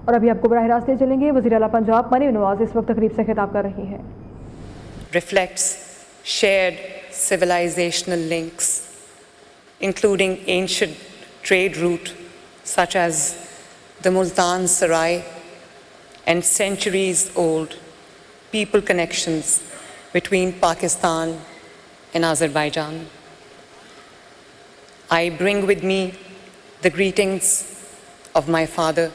اور ابھی آپ کو براہ راست لے چلیں گے وزیر اعلیٰ پنجاب مریم نواز اس وقت تقریب سے خطاب کر رہی ہیں. Reflects shared civilizational links, including ancient trade route such as the Multan Sarai and centuries-old people connections between Pakistan and Azerbaijan. I bring with me the greetings of my father,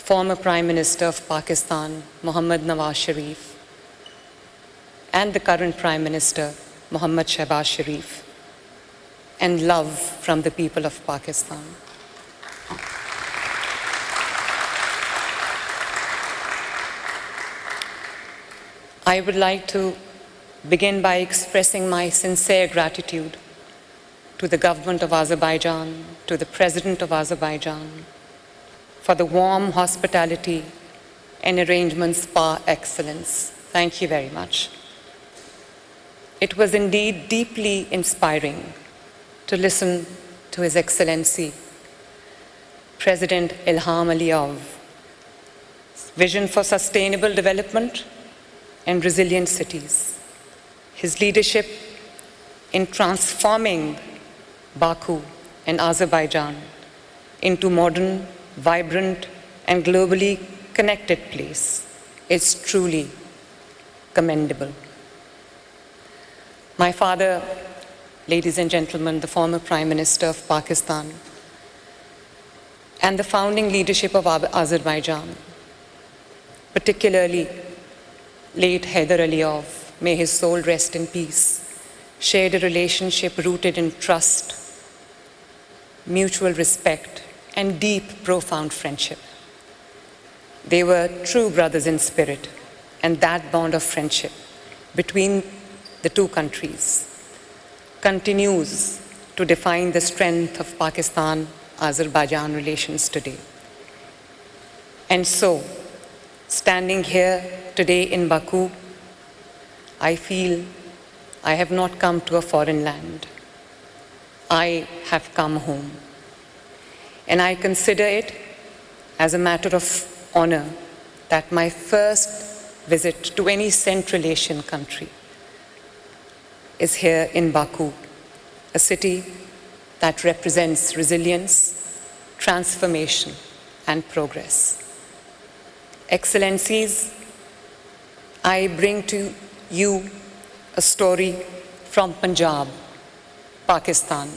former Prime Minister of Pakistan, Mohammad Nawaz Sharif, and the current Prime Minister, Mohammad Shehbaz Sharif, and love from the people of Pakistan. I would like to begin by expressing my sincere gratitude to the government of Azerbaijan, to the President of Azerbaijan, for the warm hospitality and arrangements par excellence. Thank you very much. It was indeed deeply inspiring to listen to His Excellency, President Ilham Aliyev's vision for sustainable development and resilient cities. His leadership in transforming Baku and Azerbaijan into modern, vibrant, and globally connected place is truly commendable. My father, ladies and gentlemen, the former Prime Minister of Pakistan, and the founding leadership of Azerbaijan, particularly late Haider Aliyev, may his soul rest in peace, shared a relationship rooted in trust, mutual respect, and deep, profound friendship. They were true brothers in spirit, and that bond of friendship between the two countries continues to define the strength of Pakistan-Azerbaijan relations today. And so, standing here today in Baku, I feel I have not come to a foreign land. I have come home. And I consider it as a matter of honor that my first visit to any Central Asian country is here in Baku, a city that represents resilience, transformation, and progress. Excellencies, I bring to you a story from Punjab, Pakistan,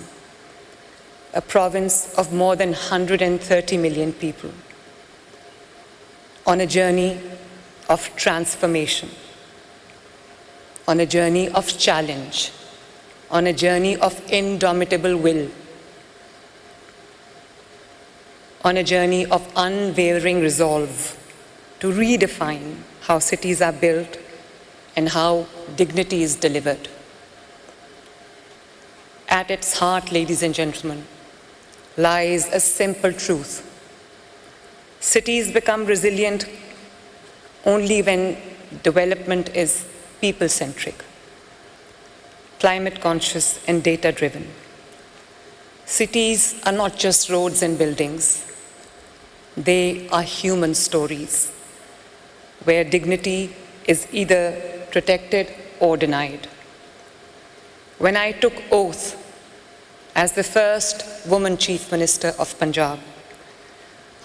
a province of more than 130 million people, on a journey of transformation, on a journey of challenge, on a journey of indomitable will, on a journey of unwavering resolve to redefine how cities are built and how dignity is delivered. At its heart, ladies and gentlemen, lies a simple truth. Cities become resilient only when development is people-centric, climate-conscious, and data-driven. Cities are not just roads and buildings. They are human stories where dignity is either protected or denied. When I took oath as the first woman Chief Minister of Punjab,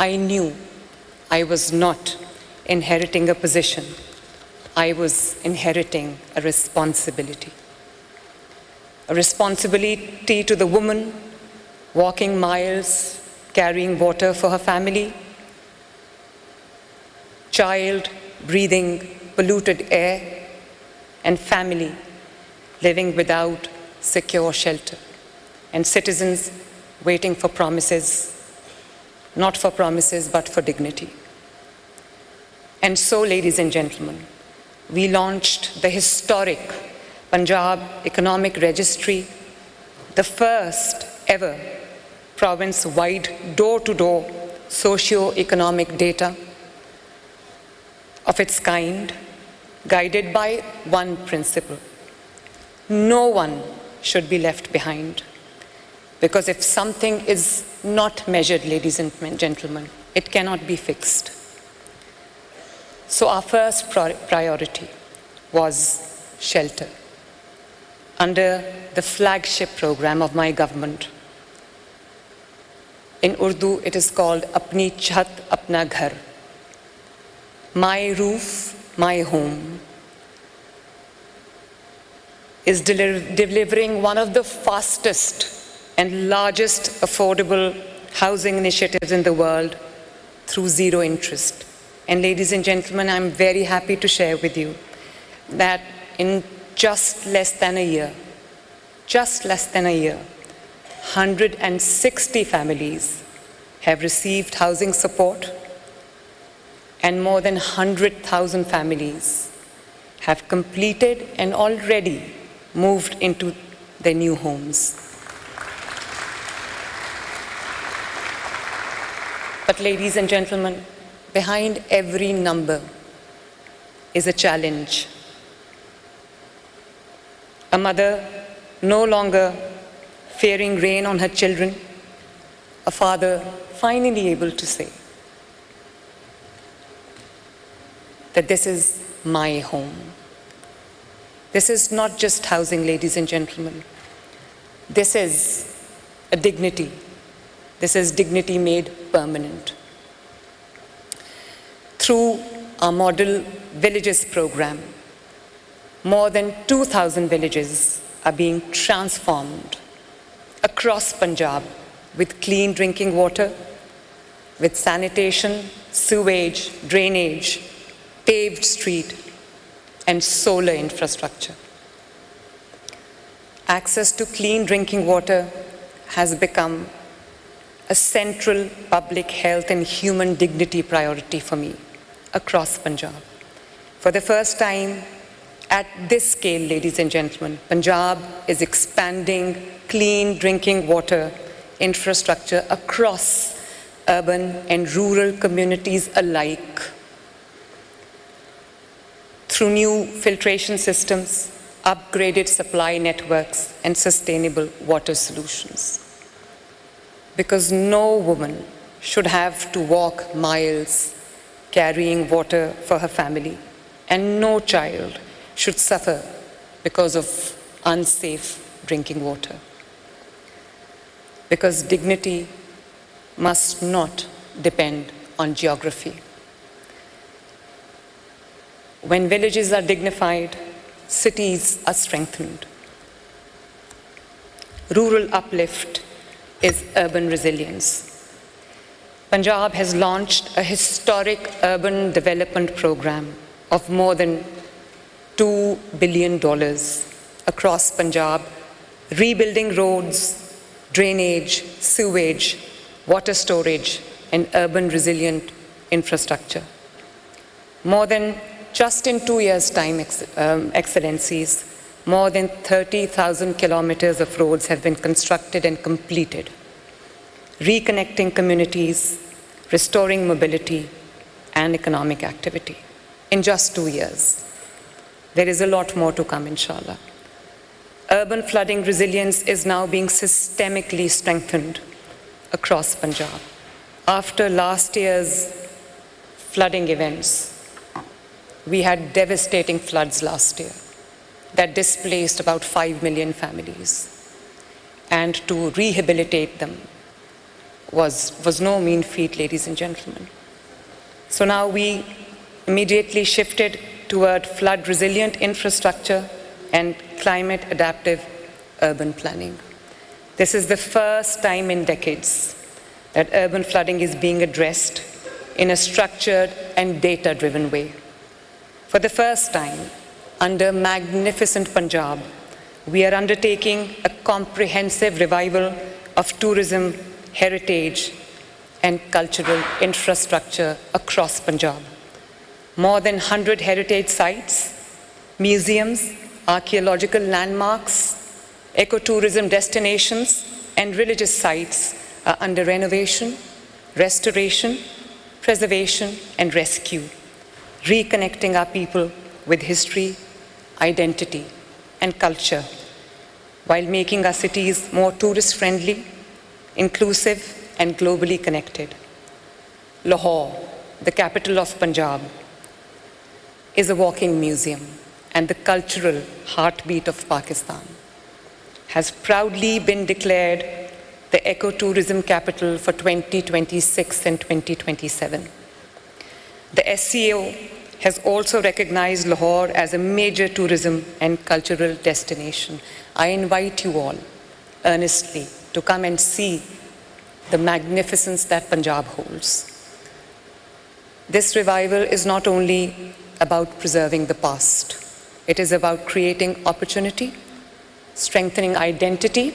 I knew I was not inheriting a position. I was inheriting a responsibility. A responsibility to the woman walking miles, carrying water for her family, child breathing polluted air, and family living without secure shelter, and citizens waiting for promises, not for promises, but for dignity. And so, ladies and gentlemen, we launched the historic Punjab Economic Registry, the first ever province-wide door-to-door socio-economic data of its kind, guided by one principle: no one should be left behind. Because if something is not measured, ladies and gentlemen, It cannot be fixed. So our first priority was shelter. Under the flagship program of my government, in Urdu it is called Apni Chhat Apna Ghar. My roof, my home, is delivering one of the fastest and largest affordable housing initiatives in the world through zero interest. And ladies and gentlemen, I'm very happy to share with you that in just less than a year, 160 families have received housing support, and more than 100,000 families have completed and already moved into their new homes. But ladies and gentlemen, behind every number is a challenge. A mother no longer fearing rain on her children, a father finally able to say that this is my home. This is not just housing, ladies and gentlemen. This is a dignity. This is dignity made permanent. Through our Model Villages program, more than 2,000 villages are being transformed across Punjab with clean drinking water, with sanitation, sewage, drainage, paved street, and solar infrastructure. Access to clean drinking water has become a central public health and human dignity priority for me across Punjab. For the first time at this scale, ladies and gentlemen, Punjab is expanding clean drinking water infrastructure across urban and rural communities alike through new filtration systems, upgraded supply networks, and sustainable water solutions. Because no woman should have to walk miles carrying water for her family, and no child should suffer because of unsafe drinking water. Because dignity must not depend on geography. When villages are dignified, cities are strengthened. Rural uplift is urban resilience. Punjab has launched a historic urban development program of more than $2 billion across Punjab, rebuilding roads, drainage, sewage, water storage, and urban resilient infrastructure. More than just in 2 years' time, Excellencies, more than 30,000 kilometers of roads have been constructed and completed, reconnecting communities, restoring mobility and economic activity in just 2 years. There is a lot more to come, inshallah. Urban flooding resilience is now being systemically strengthened across Punjab. After last year's flooding events, we had devastating floods last year that displaced about 5 million families. And to rehabilitate them was no mean feat, ladies and gentlemen. So now we immediately shifted toward flood resilient infrastructure and climate adaptive urban planning. This is the first time in decades that urban flooding is being addressed in a structured and data-driven way. For the first time, under Magnificent Punjab, we are undertaking a comprehensive revival of tourism, heritage, and cultural infrastructure across Punjab. More than 100 heritage sites, museums, archaeological landmarks, ecotourism destinations, and religious sites are under renovation, restoration, preservation, and rescue, reconnecting our people with history, identity, and culture, while making our cities more tourist-friendly, inclusive, and globally connected. Lahore, the capital of Punjab, is a walking museum and the cultural heartbeat of Pakistan, has proudly been declared the ecotourism capital for 2026 and 2027. The SCO has also recognized Lahore as a major tourism and cultural destination. I invite you all earnestly to come and see the magnificence that Punjab holds. This revival is not only about preserving the past, it is about creating opportunity, strengthening identity,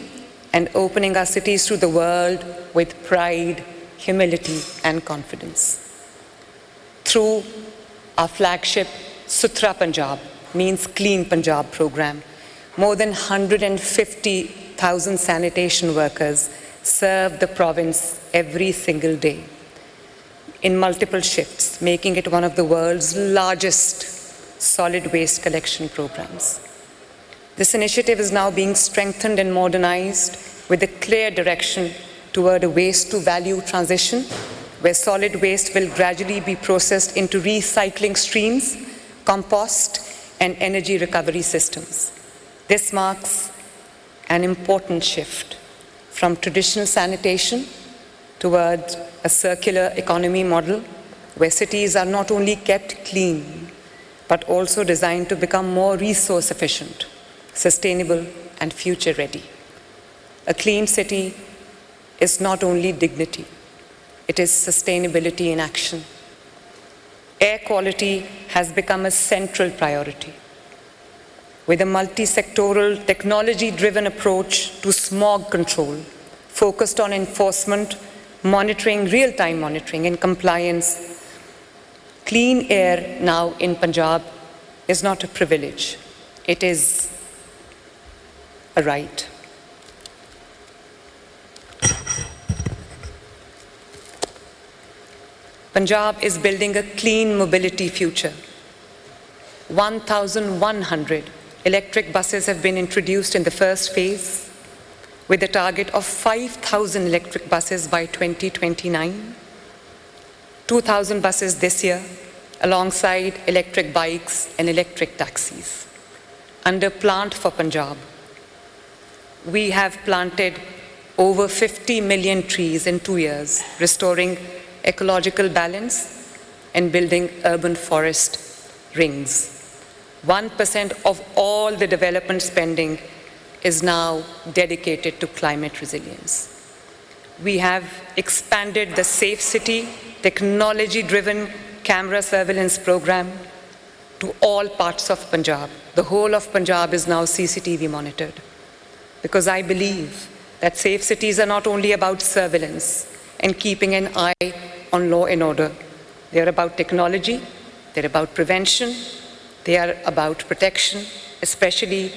and opening our cities to the world with pride, humility, and confidence. Through our flagship Suthra Punjab, means Clean Punjab program, more than 150,000 sanitation workers serve the province every single day in multiple shifts, making it one of the world's largest solid waste collection programs. This initiative is now being strengthened and modernized with a clear direction toward a waste-to-value transition, where solid waste will gradually be processed into recycling streams, compost, and energy recovery systems. This marks an important shift from traditional sanitation towards a circular economy model where cities are not only kept clean, but also designed to become more resource efficient, sustainable, and future ready. A clean city is not only dignity, it is sustainability in action. Air quality has become a central priority. With a multi-sectoral, technology-driven approach to smog control, focused on enforcement, monitoring, real-time monitoring, and compliance, clean air now in Punjab is not a privilege, it is a right. Punjab is building a clean mobility future. 1,100 electric buses have been introduced in the first phase, with a target of 5,000 electric buses by 2029, 2,000 buses this year, alongside electric bikes and electric taxis. Under Plant for Punjab, we have planted over 50 million trees in 2 years, restoring ecological balance and building urban forest rings. 1% of all the development spending is now dedicated to climate resilience. We have expanded the Safe City, technology-driven camera surveillance program to all parts of Punjab. The whole of Punjab is now CCTV monitored, because I believe that safe cities are not only about surveillance and keeping an eye on law and order. They are about technology, they're about prevention, they are about protection, especially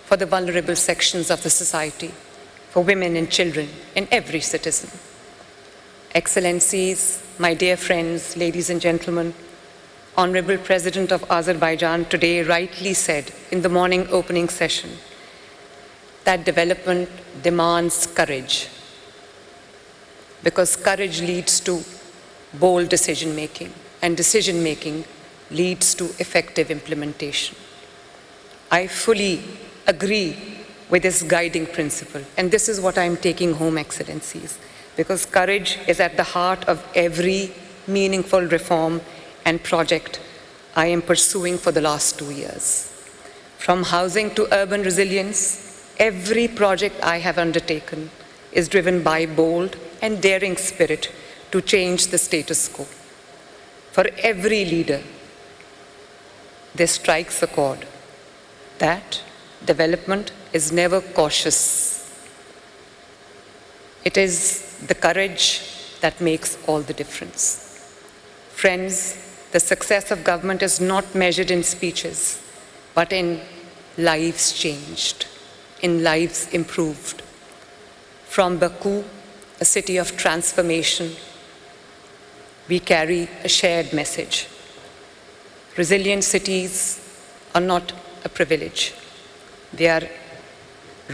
for the vulnerable sections of the society, for women and children and every citizen. Excellencies, my dear friends, ladies and gentlemen, Honorable President of Azerbaijan today rightly said in the morning opening session that development demands courage, because courage leads to bold decision-making, and decision-making leads to effective implementation. I fully agree with this guiding principle, and this is what I'm taking home, Excellencies, because courage is at the heart of every meaningful reform and project I am pursuing for the last 2 years. From housing to urban resilience, every project I have undertaken is driven by bold and daring spirit to change the status quo. For every leader, this strikes a chord that development is never cautious. It is the courage that makes all the difference. Friends, the success of government is not measured in speeches, but in lives changed, in lives improved. From Baku, a city of transformation, we carry a shared message. Resilient cities are not a privilege. They are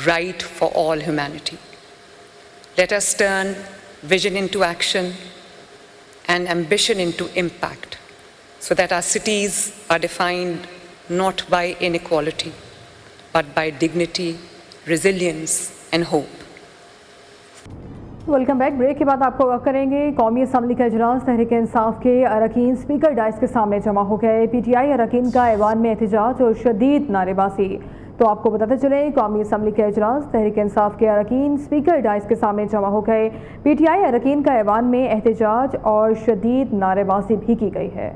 right for all humanity. Let us turn vision into action and ambition into impact, so that our cities are defined not by inequality, but by dignity, resilience, and hope. Welcome back. Break के बाद आपको आगाह करेंगे कौमी assembly का इजलास तहरीक इंसाफ के अरकान स्पीकर डाइस के सामने जमा हो गए। PTI अरकान का ऐवान में एहतजाज और शदीद नारेबाजी। तो आपको बताते चले कौमी असम्बली का इजलास तहरीक इंसाफ के अरकान स्पीकर डाइस के सामने जमा हो गए। PTI अरकान का ऐवान में एहतजाज और शदीद नारेबाजी भी की गई है।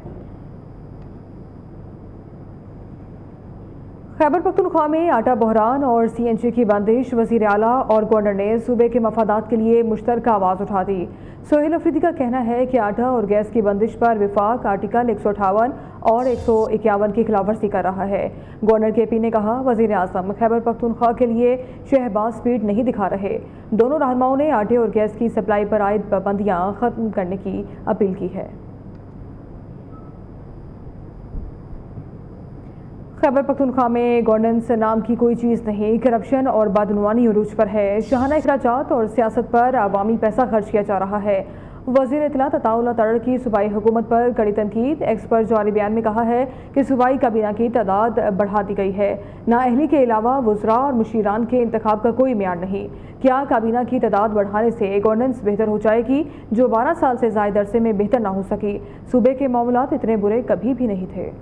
खैबर पख्तूनख्वा में आटा बहरान और CNG की बंदिश, वज़ीर आला और गवर्नर ने सूबे के मफादात के लिए मुश्तरका आवाज़ उठा दी। सोहेल अफरीदी का कहना है कि आटा और गैस की बंदिश पर विफाक आर्टिकल 158 और 151 की खिलाफवर्जी कर रहा है। गवर्नर KP ने कहा वज़ीर आज़म खैबर पख्तूनख्वा के लिए शहबाज स्पीड नहीं दिखा रहे। दोनों रहनुमाओं ने आटे और गैस की सप्लाई पर आयद पाबंदियाँ ख़त्म करने की अपील की है। खैबर पख्तूनख्वा में गवर्नेंस नाम की कोई चीज़ नहीं, करप्शन और बदनवानी उरूज पर है। शाहाना अखराजात और सियासत पर अवामी पैसा खर्च किया जा रहा है। वज़ीर इत्तलात अताउल्लाह तड़र की सूबाई हुकूमत पर कड़ी तनकीद। एक्स पर जारी बयान में कहा है कि सूबाई काबीना की तादाद बढ़ा दी गई है। नाअहली के अलावा वज़रा और मुशीरान के इंतखाब का कोई म्यार नहीं। क्या काबीना की तादाद बढ़ाने से गवर्नेंस बेहतर हो जाएगी, जो 12 साल से ज़ायद अरसे में बेहतर ना हो सकी? सूबे के मामलात इतने बुरे कभी भी नहीं थे।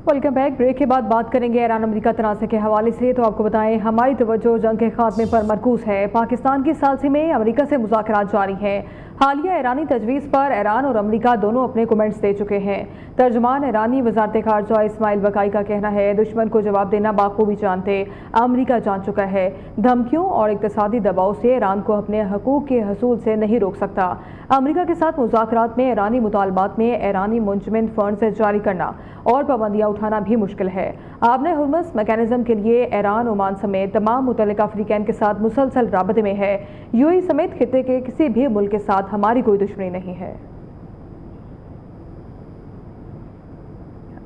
Welcome back. ब्रेक के बाद बात करेंगे ईरान अमेरिका तनाज़े के हवाले से। तो आपको बताएं हमारी तवज्जो जंग के खात्मे पर मरकूज़ है। पाकिस्तान की सालसी में अमेरिका से मुज़ाकरात जारी हैं। हालिया ईरानी तजवीज़ पर ईरान और अमेरिका दोनों अपने कमेंट्स दे चुके हैं। तर्जमान ईरानी वज़ारत ख़ारजा इस्माइल बकाई का कहना है दुश्मन को जवाब देना बाखूबी जानते अमेरिका जान चुका है। धमकियों और इक़्तिसादी दबाव से ईरान को अपने हकूक़ के हसूल से नहीं रोक सकता। अमेरिका के साथ मुज़ाकरात में ईरानी मुतालबात में ईरानी मुंजमद फंड जारी करना और पाबंदियाँ उठाना भी मुश्किल है। आबने हुर्मस मैकेनिज़्म के लिए ईरान, ओमान समेत तमाम मुतल्लिका अफ्रीकैन के साथ मुसलसल राबते में है। UAE समेत खित्ते के किसी भी मुल्क के साथ हमारी कोई दुश्मनी नहीं है।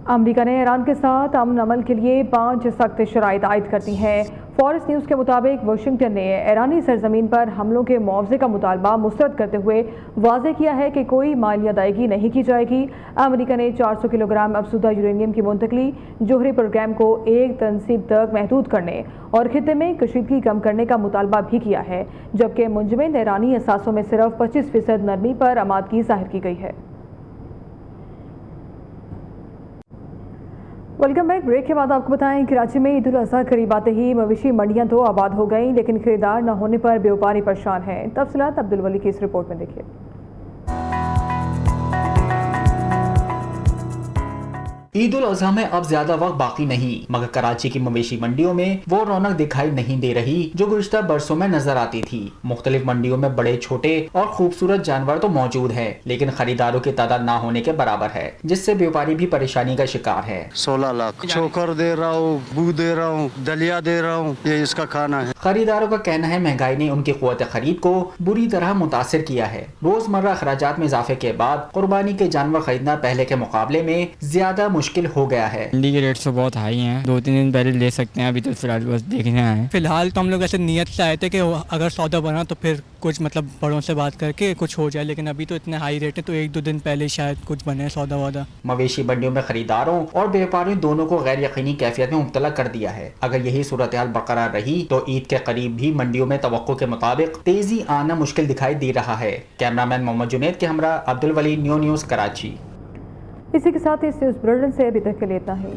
अमेरिका ने ईरान के साथ अमन अमल के लिए 5 सख्त शराइत आयद कर दी हैं। फॉरेस्ट न्यूज़ के मुताबिक वाशिंगटन ने ईरानी सरजमीन पर हमलों के मुआवजे का मुतालबा मुस्तरद करते हुए वाज़ेह किया है कि कोई माली अदायगी नहीं की जाएगी। अमेरिका ने 400 किलोग्राम अफसुदा यूरेनियम की मुंतकली, जोहरी प्रोग्राम को एक तनसीब तक महदूद करने और खित्ते में कशीदगी कम करने का मुतालबा भी किया है, जबकि मुंजमद ईरानी असासों में सिर्फ 25% नरमी पर आमादगी ज़ाहिर की गई है। Welcome back. ब्रेक के बाद आपको बताएं कराची में ईद उल अज़हा करीब आते ही मवेशी मंडियां तो आबाद हो गईं, लेकिन खरीदार न होने पर व्यापारी परेशान हैं। तफसीलात अब्दुल वली की इस रिपोर्ट में देखिए। ईद उल अज़हा में अब ज्यादा वक्त बाकी नहीं, मगर कराची की मवेशी मंडियों में वो रौनक दिखाई नहीं दे रही जो गुज़िश्ता बरसों में नजर आती थी। मुख्तलिफ मंडियों में बड़े छोटे और खूबसूरत जानवर तो मौजूद है, लेकिन खरीदारों की तादाद ना होने के बराबर है, जिससे व्यापारी भी परेशानी का शिकार है। 16 लाख चोकर दे रहा हूँ, बू दे रहा हूँ, दलिया दे रहा हूँ, ये इसका खाना है। खरीदारों का कहना है महंगाई ने उनकी क़ुव्वत खरीद को बुरी तरह मुतासिर किया है। रोजमर्रा अखराजात में इजाफे के बाद कुर्बानी के जानवर खरीदना पहले के मुकाबले में ज्यादा मुश्किल हो गया है। मंडी के रेट तो बहुत हाई हैं, 2-3 दिन पहले ले सकते हैं, अभी तो फिलहाल बस देखने आए हैं। फिलहाल तो हम लोग ऐसे नियत से आए थे कि अगर सौदा बना तो फिर कुछ मतलब बड़ों से बात करके कुछ हो जाए, लेकिन अभी तो इतने हाई रेट है तो 1-2 दिन पहले शायद कुछ बने सौदा वादा। मवेशी मंडियों में खरीदारों और व्यापारियों दोनों को गैर यकीनी कैफियत में मुब्तला कर दिया है। अगर यही सूरत हाल बरकरार रही तो ईद के करीब भी मंडियों में तवक्को के मुताबिक तेजी आना मुश्किल दिखाई दे रहा है। कैमरामैन मोहम्मद जुनैद के हमरा अब्दुल वली, न्यूज़ कराची। इसी के साथ इस न्यूज़ बुलेटिन से अभी तक के लिए इतना ही।